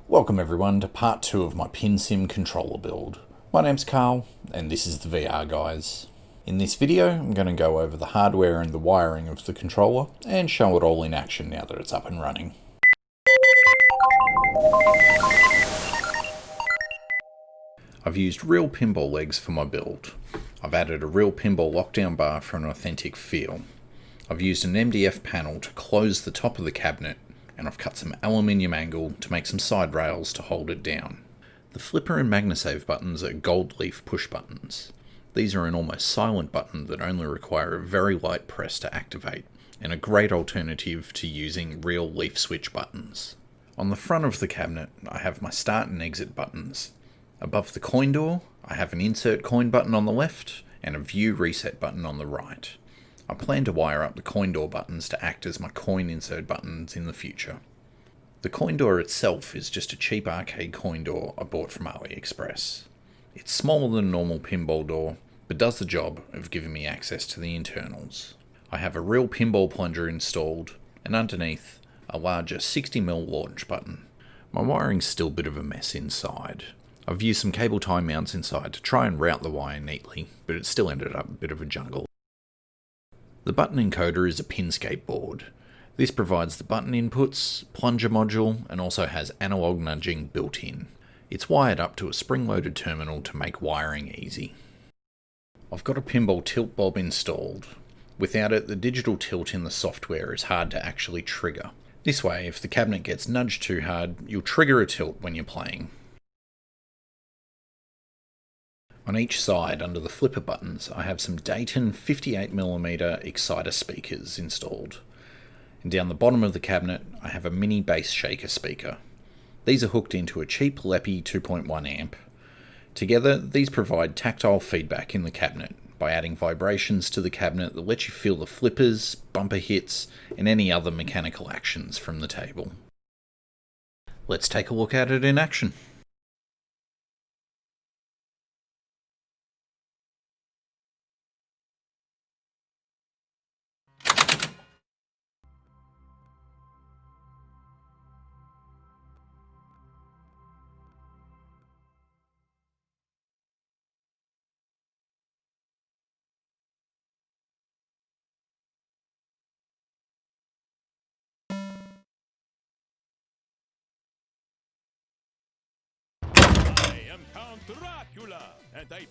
Welcome everyone to part 2 of my Pinsim controller build. My name's Carl and this is the VR guys. In this video I'm going to go over the hardware and the wiring of the controller and show it all in action now that it's up and running. I've used real pinball legs for my build. I've added a real pinball lockdown bar for an authentic feel. I've used an MDF panel to close the top of the cabinet, and I've cut some aluminium angle to make some side rails to hold it down. The flipper and MagnaSave buttons are Goldleaf Pushbuttons. These are an almost silent button that only require a very light press to activate, and a great alternative to using real leaf switch buttons. On the front of the cabinet I have my start and exit buttons. Above the coin door I have an insert coin button on the left and a view reset button on the right. I plan to wire up the coin door buttons to act as my coin insert buttons in the future. The coin door itself is just a cheap arcade coin door I bought from AliExpress. It's smaller than a normal pinball door, but does the job of giving me access to the internals. I have a real pinball plunger installed, and underneath, a larger 60mm launch button. My wiring's still a bit of a mess inside. I've used some cable tie mounts inside to try and route the wire neatly, but it still ended up a bit of a jungle. The button encoder is a Pinscape board. This provides the button inputs, plunger module, and also has analog nudging built in. It's wired up to a spring-loaded terminal to make wiring easy. I've got a pinball tilt bob installed. Without it, the digital tilt in the software is hard to actually trigger. This way, if the cabinet gets nudged too hard, you'll trigger a tilt when you're playing. On each side, under the flipper buttons, I have some Dayton 58mm exciter speakers installed. And down the bottom of the cabinet, I have a mini bass shaker speaker. These are hooked into a cheap Leppy 2.1 amp. Together, these provide tactile feedback in the cabinet by adding vibrations to the cabinet that let you feel the flippers, bumper hits, and any other mechanical actions from the table. Let's take a look at it in action. I am Count Dracula, and I...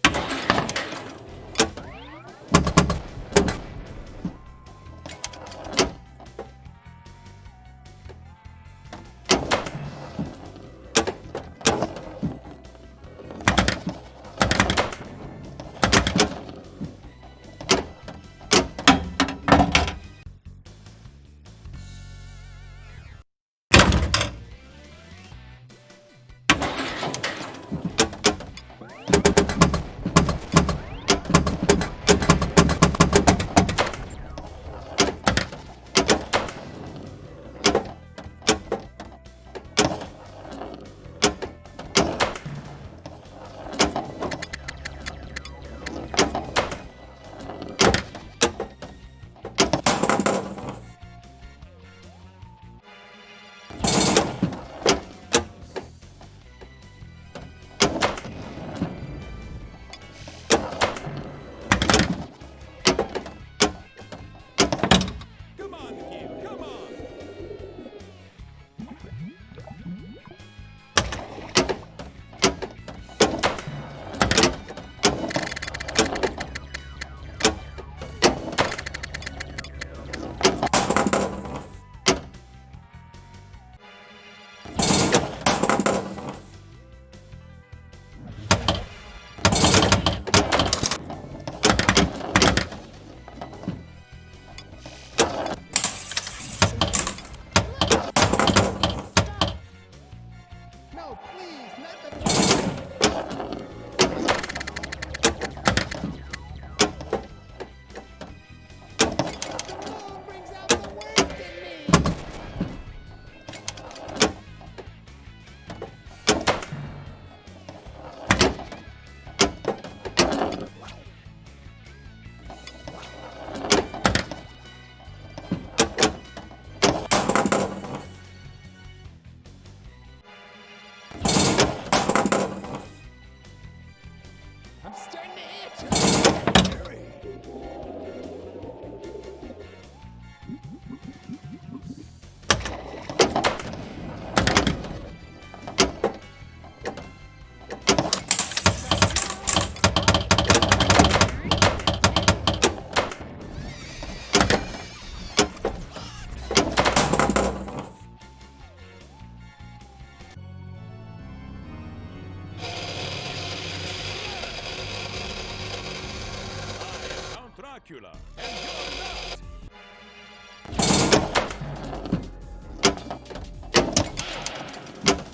Dracula, and you're not!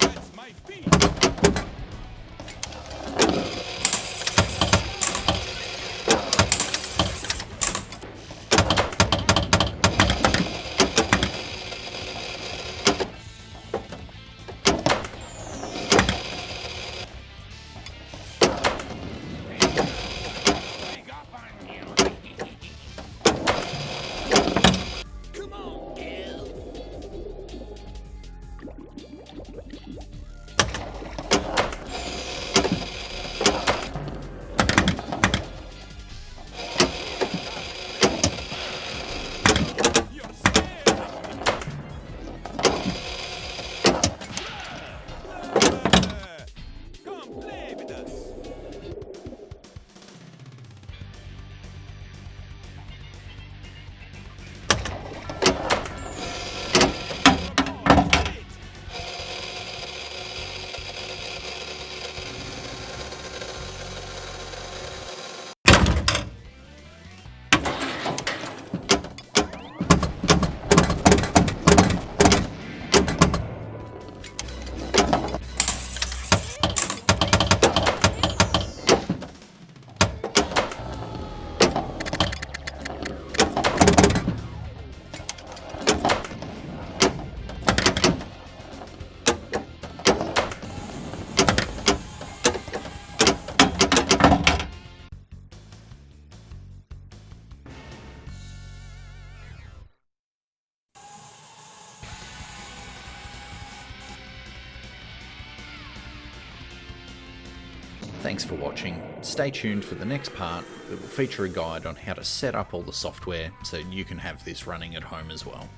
That's my feet! Come on, Gil! You're scared of me! Come play with us! Come on, hit it! Thanks for watching. Stay tuned for the next part that will feature a guide on how to set up all the software so you can have this running at home as well.